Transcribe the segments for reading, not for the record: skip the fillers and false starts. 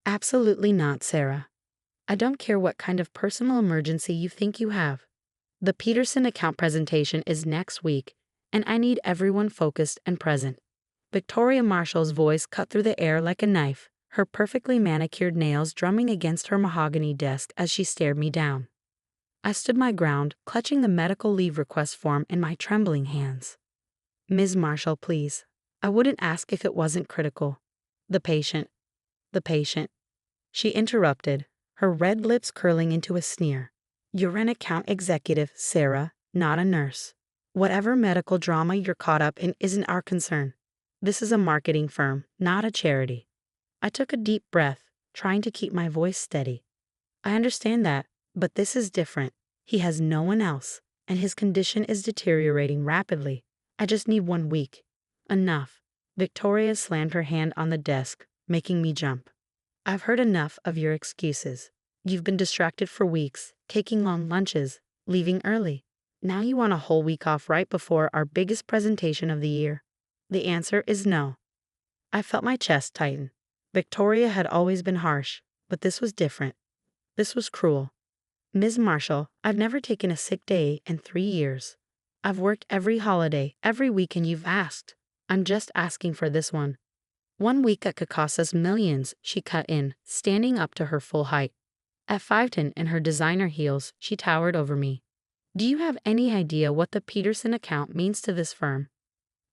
Absolutely not, Sarah. I don't care what kind of personal emergency you think you have. The Peterson account presentation is next week, and I need everyone focused and present. Victoria Marshall's voice cut through the air like a knife, her perfectly manicured nails drumming against her mahogany desk as she stared me down. I stood my ground, clutching the medical leave request form in my trembling hands. Ms. Marshall, please. I wouldn't ask if it wasn't critical. The patient. The patient. She interrupted, her red lips curling into a sneer. You're an account executive, Sarah, not a nurse. Whatever medical drama you're caught up in isn't our concern. This is a marketing firm, not a charity. I took a deep breath, trying to keep my voice steady. I understand that, but this is different. He has no one else, and his condition is deteriorating rapidly. I just need 1 week. Enough. Victoria slammed her hand on the desk, making me jump. I've heard enough of your excuses. You've been distracted for weeks, taking long lunches, leaving early. Now you want a whole week off right before our biggest presentation of the year. The answer is no. I felt my chest tighten. Victoria had always been harsh, but this was different. This was cruel. Ms. Marshall, I've never taken a sick day in 3 years. I've worked every holiday, every weekend you've asked. I'm just asking for this one. 1 week that could cost us millions, she cut in, standing up to her full height. At 5'10" in her designer heels, she towered over me. Do you have any idea what the Peterson account means to this firm?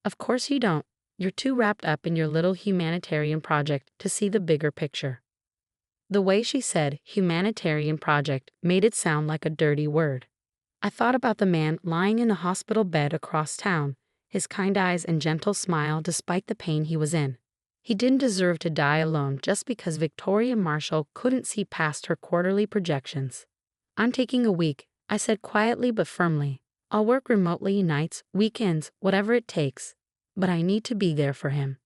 Of course you don't. You're too wrapped up in your little humanitarian project to see the bigger picture. The way she said humanitarian project made it sound like a dirty word. I thought about the man lying in a hospital bed across town, his kind eyes and gentle smile despite the pain he was in. He didn't deserve to die alone just because Victoria Marshall couldn't see past her quarterly projections. I'm taking a week, I said quietly but firmly. I'll work remotely nights, weekends, whatever it takes. But I need to be there for him.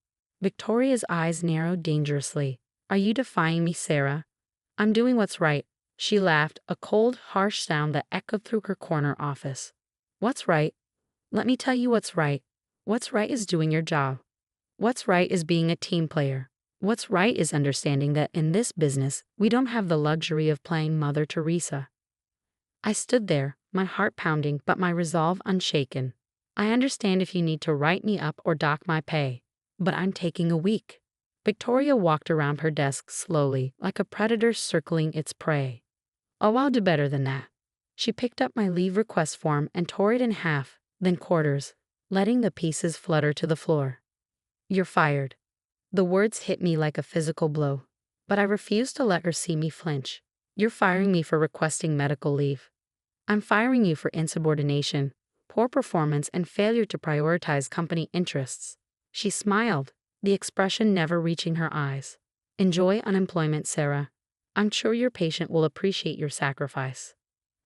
Victoria's eyes narrowed dangerously. Are you defying me, Sarah? I'm doing what's right. She laughed, a cold, harsh sound that echoed through her corner office. What's right? Let me tell you what's right. What's right is doing your job. What's right is being a team player. What's right is understanding that in this business, we don't have the luxury of playing Mother Teresa. I stood there, my heart pounding but my resolve unshaken. I understand if you need to write me up or dock my pay, but I'm taking a week. Victoria walked around her desk slowly, like a predator circling its prey. Oh, I'll do better than that. She picked up my leave request form and tore it in half, then quarters, letting the pieces flutter to the floor. You're fired. The words hit me like a physical blow, but I refused to let her see me flinch. You're firing me for requesting medical leave. I'm firing you for insubordination, poor performance, and failure to prioritize company interests. She smiled, the expression never reaching her eyes. Enjoy unemployment, Sarah. I'm sure your patient will appreciate your sacrifice.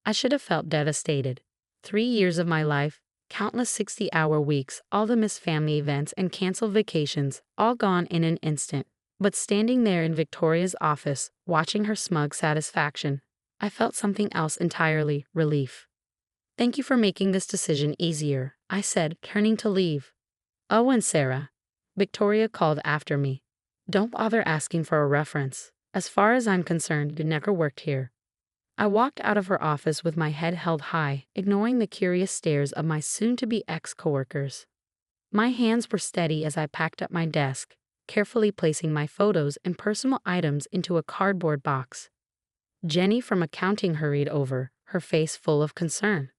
I should have felt devastated. 3 years of my life, countless 60-hour weeks, all the missed family events and canceled vacations, all gone in an instant. But standing there in Victoria's office, watching her smug satisfaction, I felt something else entirely, relief. Thank you for making this decision easier, I said, turning to leave. Oh, and Sarah, Victoria called after me. Don't bother asking for a reference. As far as I'm concerned, you never worked here. I walked out of her office with my head held high, ignoring the curious stares of my soon-to-be ex-coworkers. My hands were steady as I packed up my desk, carefully placing my photos and personal items into a cardboard box. Jenny from accounting hurried over, her face full of concern.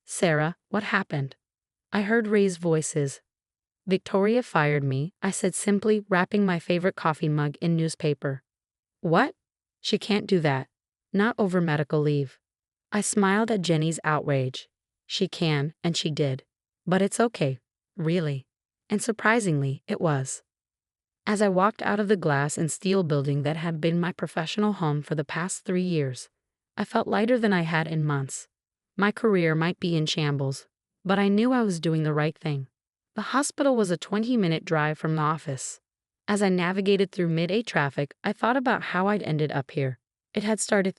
Sarah, what happened? I heard raised voices. Victoria fired me, I said simply, wrapping my favorite coffee mug in newspaper. What? She can't do that. Not over medical leave. I smiled at Jenny's outrage. She can, and she did. But it's okay, really. And surprisingly, it was. As I walked out of the glass and steel building that had been my professional home for the past 3 years, I felt lighter than I had in months. My career might be in shambles, but I knew I was doing the right thing. The hospital was a 20-minute drive from the office. As I navigated through mid-A traffic, I thought about how I'd ended up here. It had started.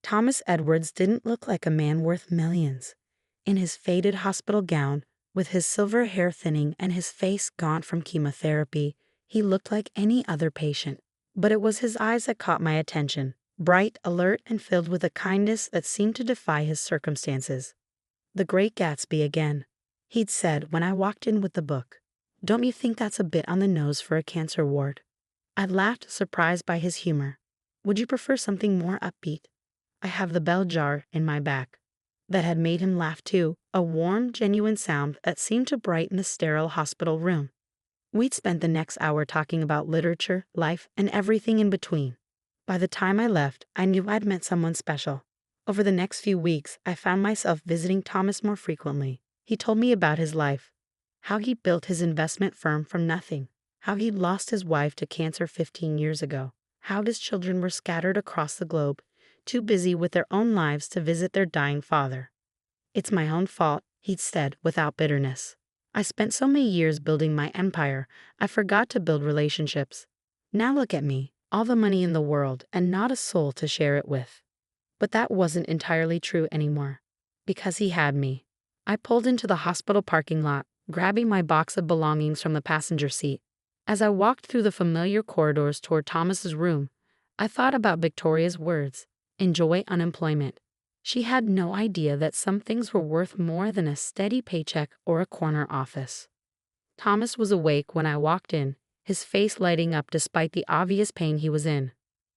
Thomas Edwards didn't look like a man worth millions. In his faded hospital gown, with his silver hair thinning and his face gaunt from chemotherapy, he looked like any other patient. But it was his eyes that caught my attention, bright, alert, and filled with a kindness that seemed to defy his circumstances. "The Great Gatsby again," he'd said when I walked in with the book. "Don't you think that's a bit on the nose for a cancer ward?" I laughed, surprised by his humor. "Would you prefer something more upbeat?" I have the bell jar in my back. That had made him laugh too, a warm, genuine sound that seemed to brighten the sterile hospital room. We'd spent the next hour talking about literature, life, and everything in between. By the time I left, I knew I'd met someone special. Over the next few weeks, I found myself visiting Thomas more frequently. He told me about his life, how he built his investment firm from nothing, how he'd lost his wife to cancer 15 years ago, how his children were scattered across the globe, too busy with their own lives to visit their dying father. "It's my own fault," he'd said without bitterness. "I spent so many years building my empire, I forgot to build relationships. Now look at me, all the money in the world and not a soul to share it with." But that wasn't entirely true anymore. Because he had me. I pulled into the hospital parking lot, grabbing my box of belongings from the passenger seat. As I walked through the familiar corridors toward Thomas's room, I thought about Victoria's words, "Enjoy unemployment." She had no idea that some things were worth more than a steady paycheck or a corner office. Thomas was awake when I walked in, his face lighting up despite the obvious pain he was in.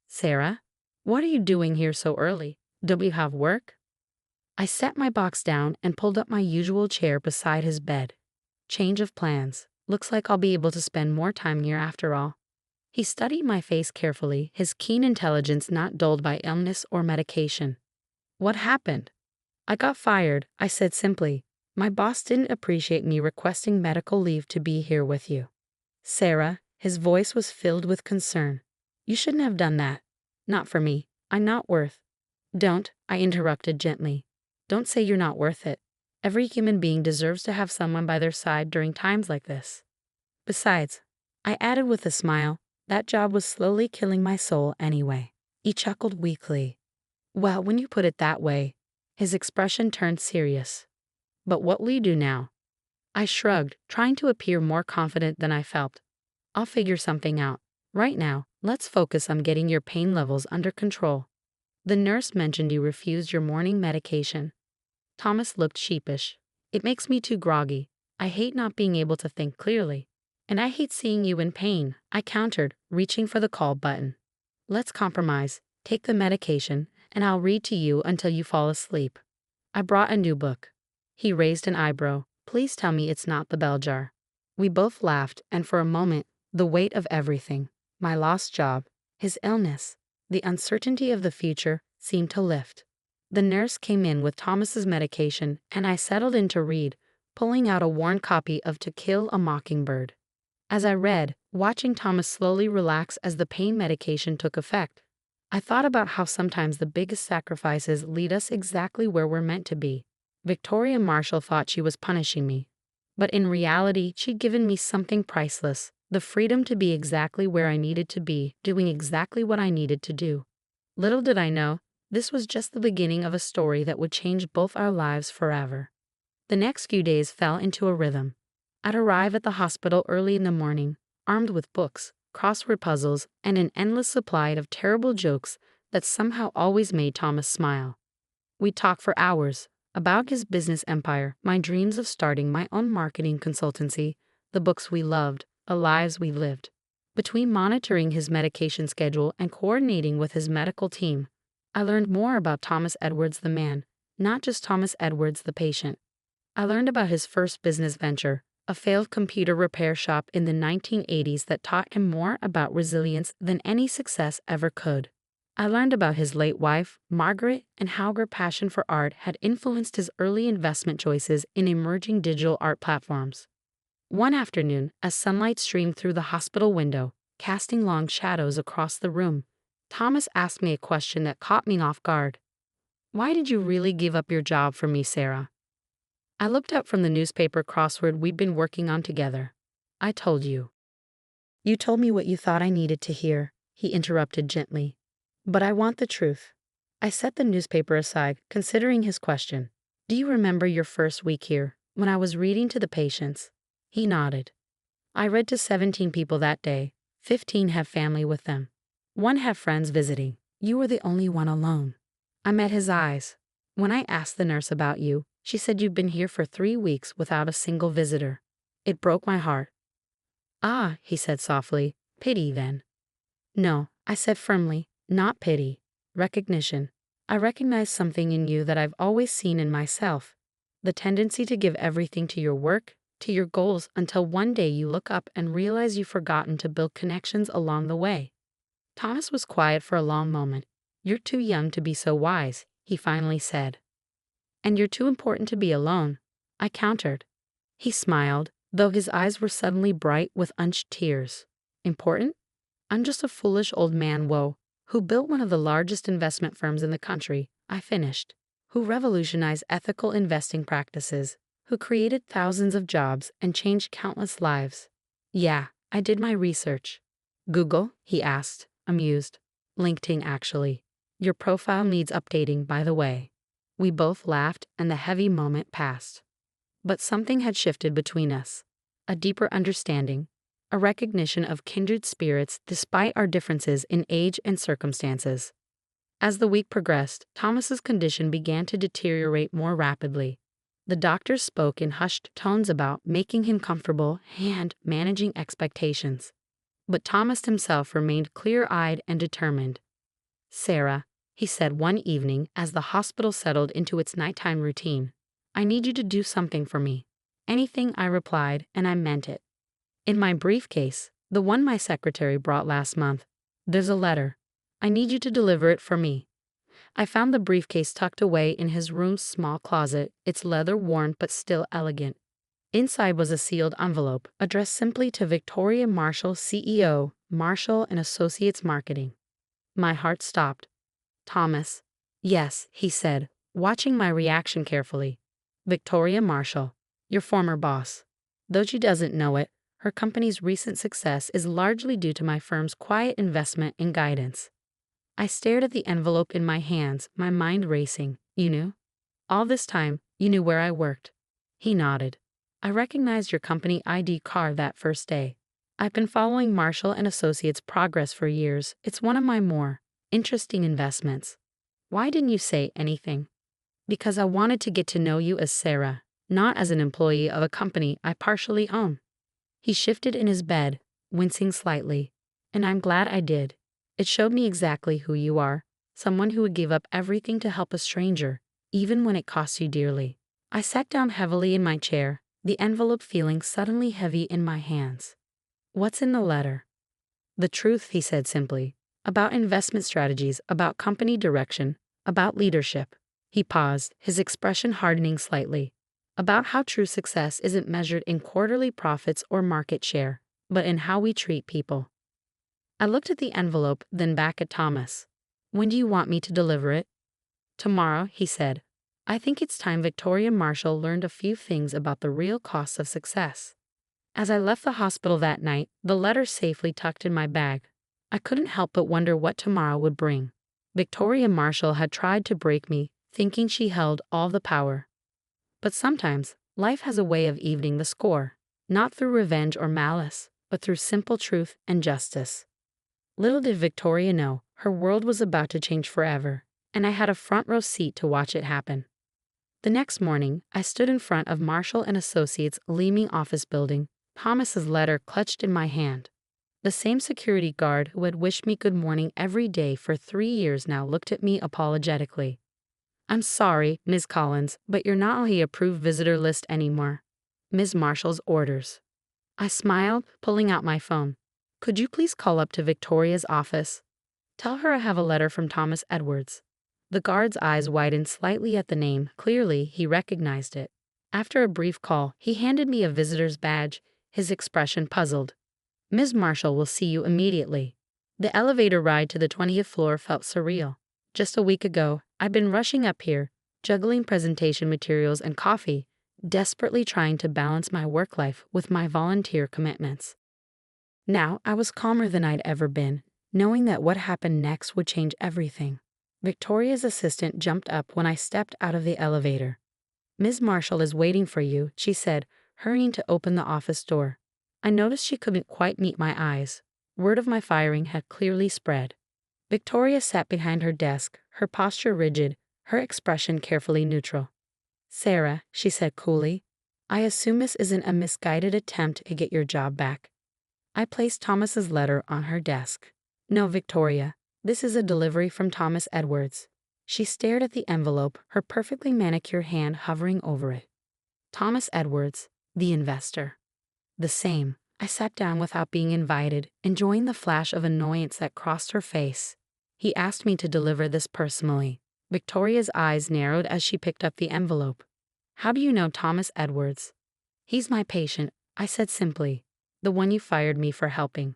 "Sarah, what are you doing here so early? Don't you have work?" I set my box down and pulled up my usual chair beside his bed. "Change of plans. Looks like I'll be able to spend more time here after all." He studied my face carefully, his keen intelligence not dulled by illness or medication. "What happened?" "I got fired," I said simply. "My boss didn't appreciate me requesting medical leave to be here with you." "Sarah," his voice was filled with concern. "You shouldn't have done that. Not for me. I'm not worth—" "Don't," I interrupted gently. "Don't say you're not worth it. Every human being deserves to have someone by their side during times like this. Besides," I added with a smile, "that job was slowly killing my soul anyway." He chuckled weakly. "Well, when you put it that way," his expression turned serious. "But what will you do now?" I shrugged, trying to appear more confident than I felt. "I'll figure something out. Right now, let's focus on getting your pain levels under control. The nurse mentioned you refused your morning medication." Thomas looked sheepish. "It makes me too groggy. I hate not being able to think clearly. And I hate seeing you in pain," I countered, reaching for the call button. "Let's compromise. Take the medication, and I'll read to you until you fall asleep." I brought a new book. He raised an eyebrow. "Please tell me it's not the bell jar." We both laughed, and for a moment, the weight of everything, my lost job, his illness, the uncertainty of the future, seemed to lift. The nurse came in with Thomas's medication, and I settled in to read, pulling out a worn copy of To Kill a Mockingbird. As I read, watching Thomas slowly relax as the pain medication took effect, I thought about how sometimes the biggest sacrifices lead us exactly where we're meant to be. Victoria Marshall thought she was punishing me, but in reality, she'd given me something priceless, the freedom to be exactly where I needed to be, doing exactly what I needed to do. Little did I know, this was just the beginning of a story that would change both our lives forever. The next few days fell into a rhythm. I'd arrive at the hospital early in the morning, armed with books, crossword puzzles, and an endless supply of terrible jokes that somehow always made Thomas smile. We'd talk for hours about his business empire, my dreams of starting my own marketing consultancy, the books we loved, the lives we lived. Between monitoring his medication schedule and coordinating with his medical team, I learned more about Thomas Edwards the man, not just Thomas Edwards the patient. I learned about his first business venture, a failed computer repair shop in the 1980s that taught him more about resilience than any success ever could. I learned about his late wife, Margaret, and how her passion for art had influenced his early investment choices in emerging digital art platforms. One afternoon, as sunlight streamed through the hospital window, casting long shadows across the room, Thomas asked me a question that caught me off guard. "Why did you really give up your job for me, Sarah?" I looked up from the newspaper crossword we'd been working on together. "I told you." "You told me what you thought I needed to hear," he interrupted gently. "But I want the truth." I set the newspaper aside, considering his question. "Do you remember your first week here, when I was reading to the patients?" He nodded. "I read to 17 people that day. 15 have family with them. One had friends visiting. You were the only one alone. I met his eyes. When I asked the nurse about you, she said you've been here for 3 weeks without a single visitor. It broke my heart. Ah, he said softly. Pity, then. No, I said firmly, not pity. Recognition. I recognize something in you that I've always seen in myself. The tendency to give everything to your work, to your goals, until one day you look up and realize you've forgotten to build connections along the way. Thomas was quiet for a long moment. You're too young to be so wise, he finally said. And you're too important to be alone, I countered. He smiled, though his eyes were suddenly bright with unshed tears. Important? I'm just a foolish old man, who built one of the largest investment firms in the country, I finished, who revolutionized ethical investing practices, who created thousands of jobs and changed countless lives. Yeah, I did my research. Google? He asked, amused. LinkedIn, actually. Your profile needs updating, by the way. We both laughed, and the heavy moment passed. But something had shifted between us. A deeper understanding, a recognition of kindred spirits despite our differences in age and circumstances. As the week progressed, Thomas's condition began to deteriorate more rapidly. The doctors spoke in hushed tones about making him comfortable and managing expectations. But Thomas himself remained clear-eyed and determined. Sarah, he said one evening as the hospital settled into its nighttime routine, I need you to do something for me. Anything, I replied, and I meant it. In my briefcase, the one my secretary brought last month, there's a letter. I need you to deliver it for me. I found the briefcase tucked away in his room's small closet, its leather worn but still elegant. Inside was a sealed envelope, addressed simply to Victoria Marshall, CEO, Marshall & Associates Marketing. My heart stopped. Thomas. Yes, he said, watching my reaction carefully. Victoria Marshall, your former boss. Though she doesn't know it, her company's recent success is largely due to my firm's quiet investment and guidance. I stared at the envelope in my hands, my mind racing. You knew? All this time, you knew where I worked. He nodded. I recognized your company ID card that first day. I've been following Marshall & Associates' progress for years. It's one of my more interesting investments. Why didn't you say anything? Because I wanted to get to know you as Sarah, not as an employee of a company I partially own. He shifted in his bed, wincing slightly. And I'm glad I did. It showed me exactly who you are, someone who would give up everything to help a stranger, even when it costs you dearly. I sat down heavily in my chair, the envelope feeling suddenly heavy in my hands. What's in the letter? The truth, he said simply. About investment strategies, about company direction, about leadership. He paused, his expression hardening slightly. About how true success isn't measured in quarterly profits or market share, but in how we treat people. I looked at the envelope, then back at Thomas. When do you want me to deliver it? Tomorrow, he said. I think it's time Victoria Marshall learned a few things about the real costs of success. As I left the hospital that night, the letter safely tucked in my bag, I couldn't help but wonder what tomorrow would bring. Victoria Marshall had tried to break me, thinking she held all the power. But sometimes, life has a way of evening the score, not through revenge or malice, but through simple truth and justice. Little did Victoria know, her world was about to change forever, and I had a front row seat to watch it happen. The next morning, I stood in front of Marshall & Associates' gleaming office building, Thomas's letter clutched in my hand. The same security guard who had wished me good morning every day for 3 years now looked at me apologetically. I'm sorry, Ms. Collins, but you're not on the approved visitor list anymore. Ms. Marshall's orders. I smiled, pulling out my phone. Could you please call up to Victoria's office? Tell her I have a letter from Thomas Edwards. The guard's eyes widened slightly at the name. Clearly, he recognized it. After a brief call, he handed me a visitor's badge, his expression puzzled. Ms. Marshall will see you immediately. The elevator ride to the 20th floor felt surreal. Just a week ago, I'd been rushing up here, juggling presentation materials and coffee, desperately trying to balance my work life with my volunteer commitments. Now I was calmer than I'd ever been, knowing that what happened next would change everything. Victoria's assistant jumped up when I stepped out of the elevator. Ms. Marshall is waiting for you, she said, hurrying to open the office door. I noticed she couldn't quite meet my eyes. Word of my firing had clearly spread. Victoria sat behind her desk, her posture rigid, her expression carefully neutral. Sarah, she said coolly, I assume this isn't a misguided attempt to get your job back. I placed Thomas's letter on her desk. No, Victoria, this is a delivery from Thomas Edwards. She stared at the envelope, her perfectly manicured hand hovering over it. Thomas Edwards, the investor. The same. I sat down without being invited, enjoying the flash of annoyance that crossed her face. He asked me to deliver this personally. Victoria's eyes narrowed as she picked up the envelope. How do you know Thomas Edwards? He's my patient, I said simply. The one you fired me for helping.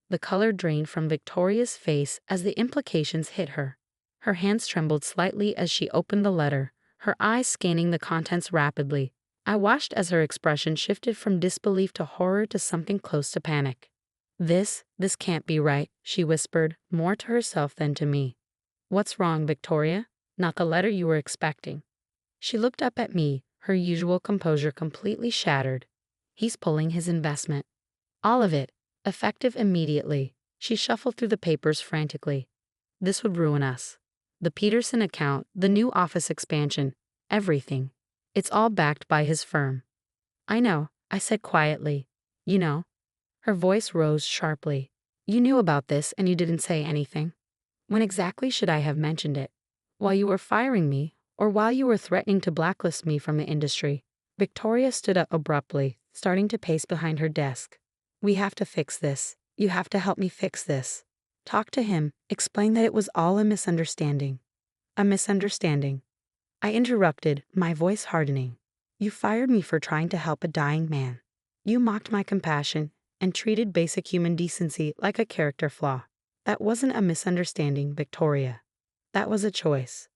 The color drained from Victoria's face as the implications hit her. Her hands trembled slightly as she opened the letter, her eyes scanning the contents rapidly. I watched as her expression shifted from disbelief to horror to something close to panic. This can't be right, she whispered, more to herself than to me. What's wrong, Victoria? Not the letter you were expecting. She looked up at me, her usual composure completely shattered. He's pulling his investment. All of it, effective immediately. She shuffled through the papers frantically. This would ruin us. The Peterson account, the new office expansion, everything. It's all backed by his firm. I know, I said quietly. You know. Her voice rose sharply. You knew about this and you didn't say anything. When exactly should I have mentioned it? While you were firing me, or while you were threatening to blacklist me from the industry? Victoria stood up abruptly, starting to pace behind her desk. We have to fix this. You have to help me fix this. Talk to him, explain that it was all a misunderstanding. A misunderstanding. I interrupted, my voice hardening. You fired me for trying to help a dying man. You mocked my compassion and treated basic human decency like a character flaw. That wasn't a misunderstanding, Victoria. That was a choice.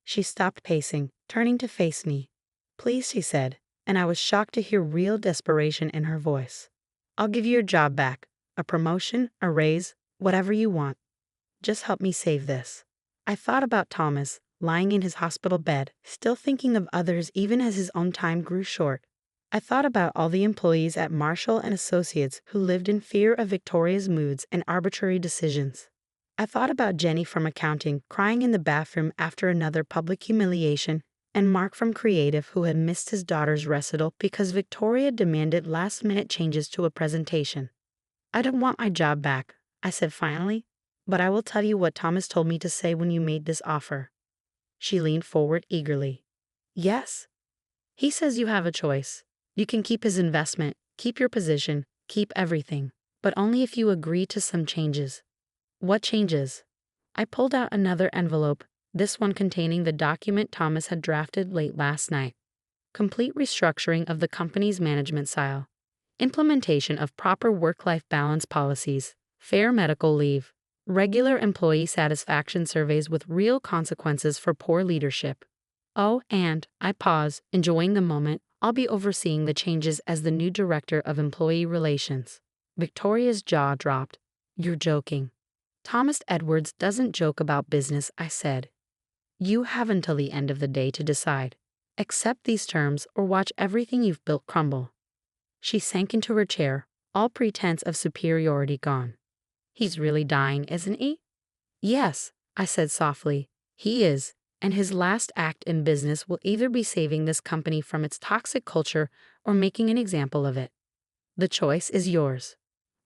She stopped pacing, turning to face me. Please, she said, and I was shocked to hear real desperation in her voice. I'll give you your job back, a promotion, a raise, whatever you want. Just help me save this. I thought about Thomas, lying in his hospital bed, still thinking of others even as his own time grew short. I thought about all the employees at Marshall and Associates who lived in fear of Victoria's moods and arbitrary decisions. I thought about Jenny from accounting crying in the bathroom after another public humiliation, and Mark from creative who had missed his daughter's recital because Victoria demanded last-minute changes to a presentation. I don't want my job back, I said finally, but I will tell you what Thomas told me to say when you made this offer. She leaned forward eagerly. Yes. He says you have a choice. You can keep his investment, keep your position, keep everything, but only if you agree to some changes. What changes? I pulled out another envelope, this one containing the document Thomas had drafted late last night. Complete restructuring of the company's management style. Implementation of proper work-life balance policies, fair medical leave, regular employee satisfaction surveys with real consequences for poor leadership. Oh, and, I pause, enjoying the moment, I'll be overseeing the changes as the new director of employee relations. Victoria's jaw dropped. You're joking. Thomas Edwards doesn't joke about business, I said. You have until the end of the day to decide. Accept these terms or watch everything you've built crumble. She sank into her chair, all pretense of superiority gone. He's really dying, isn't he? Yes, I said softly. He is, and his last act in business will either be saving this company from its toxic culture or making an example of it. The choice is yours.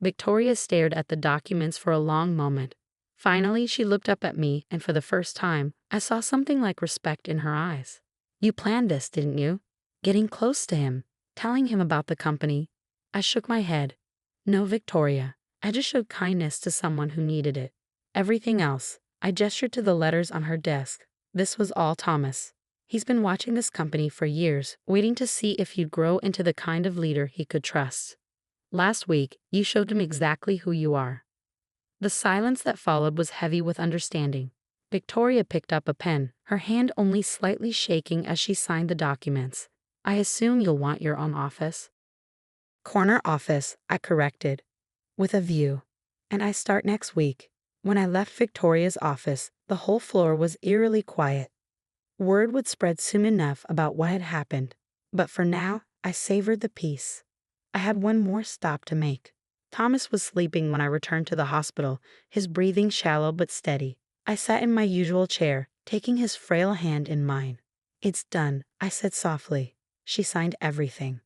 Victoria stared at the documents for a long moment. Finally, she looked up at me, and for the first time, I saw something like respect in her eyes. You planned this, didn't you? Getting close to him, telling him about the company. I shook my head. No, Victoria. I just showed kindness to someone who needed it. Everything else, I gestured to the letters on her desk. This was all Thomas. He's been watching this company for years, waiting to see if you'd grow into the kind of leader he could trust. Last week, you showed him exactly who you are. The silence that followed was heavy with understanding. Victoria picked up a pen, her hand only slightly shaking as she signed the documents. I assume you'll want your own office. Corner office, I corrected. With a view. And I start next week. When I left Victoria's office, the whole floor was eerily quiet. Word would spread soon enough about what had happened, but for now, I savored the peace. I had one more stop to make. Thomas was sleeping when I returned to the hospital, his breathing shallow but steady. I sat in my usual chair, taking his frail hand in mine. "It's done," I said softly. "She signed everything."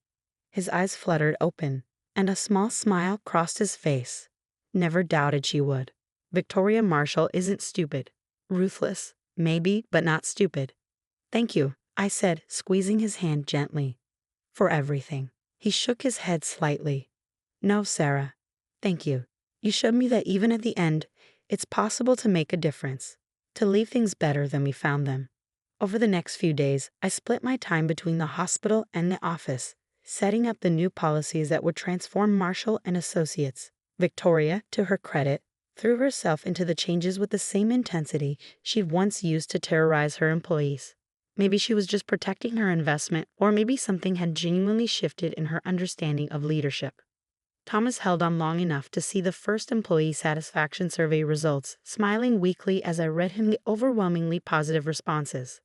His eyes fluttered open, and a small smile crossed his face. "Never doubted she would. Victoria Marshall isn't stupid. Ruthless, maybe, but not stupid." "Thank you," I said, squeezing his hand gently. "For everything." He shook his head slightly. "No, Sarah. Thank you. You showed me that even at the end, it's possible to make a difference, to leave things better than we found them." Over the next few days, I split my time between the hospital and the office, setting up the new policies that would transform Marshall and Associates. Victoria, to her credit, threw herself into the changes with the same intensity she'd once used to terrorize her employees. Maybe she was just protecting her investment, or maybe something had genuinely shifted in her understanding of leadership. Thomas held on long enough to see the first employee satisfaction survey results, smiling weakly as I read him the overwhelmingly positive responses.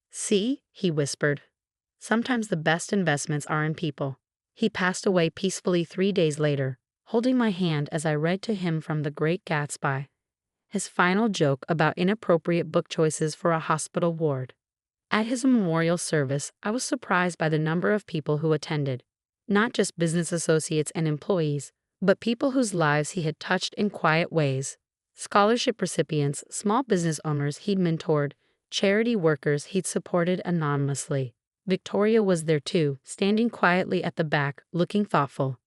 "See," he whispered. "Sometimes the best investments are in people." He passed away peacefully 3 days later, holding my hand as I read to him from The Great Gatsby, his final joke about inappropriate book choices for a hospital ward. At his memorial service, I was surprised by the number of people who attended. Not just business associates and employees, but people whose lives he had touched in quiet ways. Scholarship recipients, small business owners he'd mentored, charity workers he'd supported anonymously. Victoria was there too, standing quietly at the back, looking thoughtful.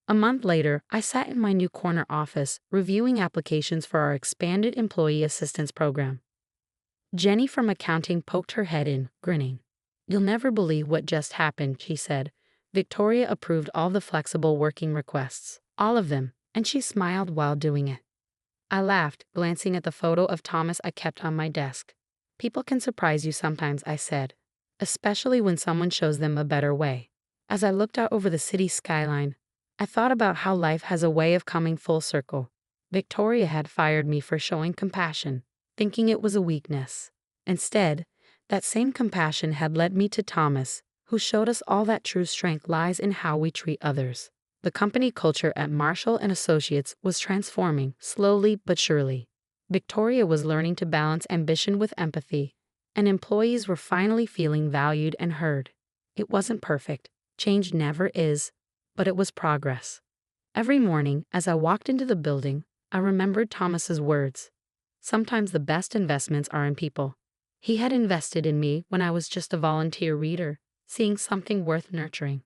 A month later, I sat in my new corner office, reviewing applications for our expanded employee assistance program. Jenny from accounting poked her head in, grinning. "You'll never believe what just happened," she said. "Victoria approved all the flexible working requests. All of them," and she smiled while doing it. I laughed, glancing at the photo of Thomas I kept on my desk. "People can surprise you sometimes," I said, "especially when someone shows them a better way." As I looked out over the city skyline, I thought about how life has a way of coming full circle. Victoria had fired me for showing compassion, thinking it was a weakness. Instead, that same compassion had led me to Thomas, who showed us all that true strength lies in how we treat others. The company culture at Marshall and Associates was transforming, slowly but surely. Victoria was learning to balance ambition with empathy, and employees were finally feeling valued and heard. It wasn't perfect, change never is, but it was progress. Every morning, as I walked into the building, I remembered Thomas's words. Sometimes the best investments are in people. He had invested in me when I was just a volunteer reader, seeing something worth nurturing.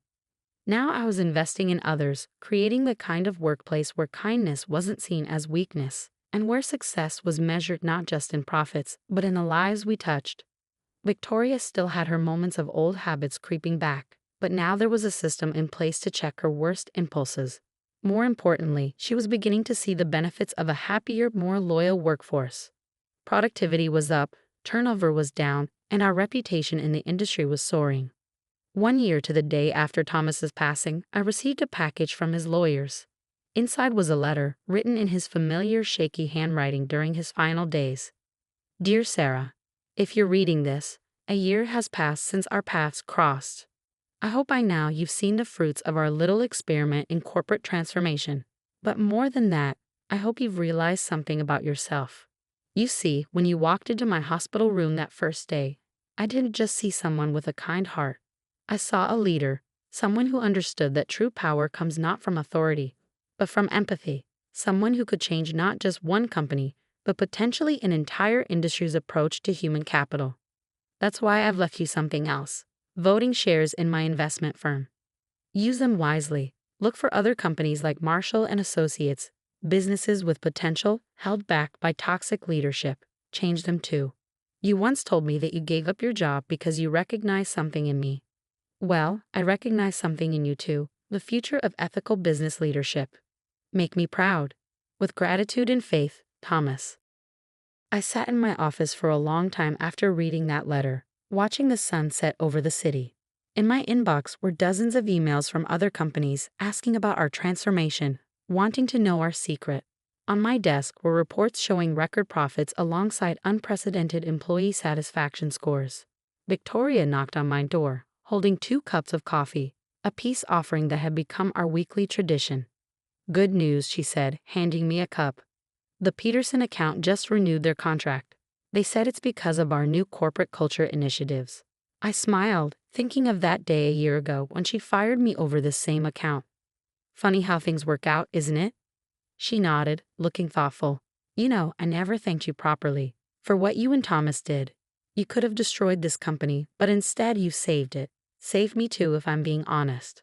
Now I was investing in others, creating the kind of workplace where kindness wasn't seen as weakness, and where success was measured not just in profits, but in the lives we touched. Victoria still had her moments of old habits creeping back, but now there was a system in place to check her worst impulses. More importantly, she was beginning to see the benefits of a happier, more loyal workforce. Productivity was up, turnover was down, and our reputation in the industry was soaring. 1 year to the day after Thomas's passing, I received a package from his lawyers. Inside was a letter, written in his familiar shaky handwriting during his final days. "Dear Sarah, if you're reading this, a year has passed since our paths crossed. I hope by now you've seen the fruits of our little experiment in corporate transformation. But more than that, I hope you've realized something about yourself. You see, when you walked into my hospital room that first day, I didn't just see someone with a kind heart. I saw a leader, someone who understood that true power comes not from authority, but from empathy, someone who could change not just one company, but potentially an entire industry's approach to human capital. That's why I've left you something else: voting shares in my investment firm. Use them wisely. Look for other companies like Marshall and Associates, businesses with potential held back by toxic leadership. Change them too. You once told me that you gave up your job because you recognized something in me. Well, I recognize something in you too, the future of ethical business leadership. Make me proud. With gratitude and faith, Thomas." I sat in my office for a long time after reading that letter, watching the sun set over the city. In my inbox were dozens of emails from other companies asking about our transformation, wanting to know our secret. On my desk were reports showing record profits alongside unprecedented employee satisfaction scores. Victoria knocked on my door, holding 2 cups of coffee, a peace offering that had become our weekly tradition. Good news, she said, handing me a cup. The Peterson account just renewed their contract. They said it's because of our new corporate culture initiatives. I smiled, thinking of that day a year ago when she fired me over this same account. Funny how things work out, isn't it? She nodded, looking thoughtful. You know, I never thanked you properly for what you and Thomas did. You could have destroyed this company, but instead you saved it. Saved me too, if I'm being honest.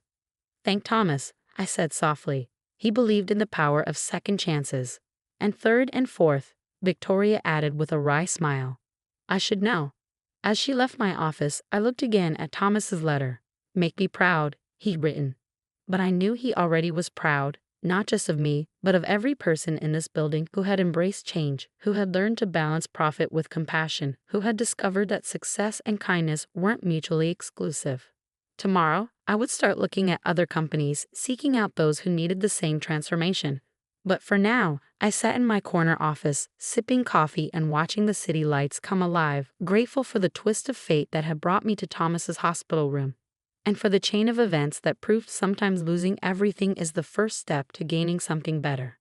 Thank Thomas, I said softly. He believed in the power of second chances. And third and fourth, Victoria added with a wry smile. I should know. As she left my office, I looked again at Thomas's letter. Make me proud, he'd written. But I knew he already was proud, not just of me, but of every person in this building who had embraced change, who had learned to balance profit with compassion, who had discovered that success and kindness weren't mutually exclusive. Tomorrow, I would start looking at other companies, seeking out those who needed the same transformation. But for now, I sat in my corner office, sipping coffee and watching the city lights come alive, grateful for the twist of fate that had brought me to Thomas's hospital room, and for the chain of events that proved sometimes losing everything is the first step to gaining something better.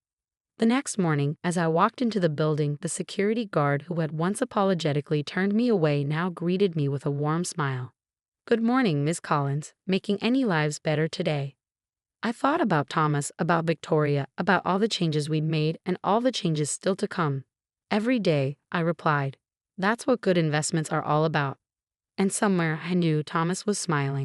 The next morning, as I walked into the building, the security guard who had once apologetically turned me away now greeted me with a warm smile. Good morning, Miss Collins, making any lives better today. I thought about Thomas, about Victoria, about all the changes we'd made and all the changes still to come. Every day, I replied. That's what good investments are all about. And somewhere I knew Thomas was smiling.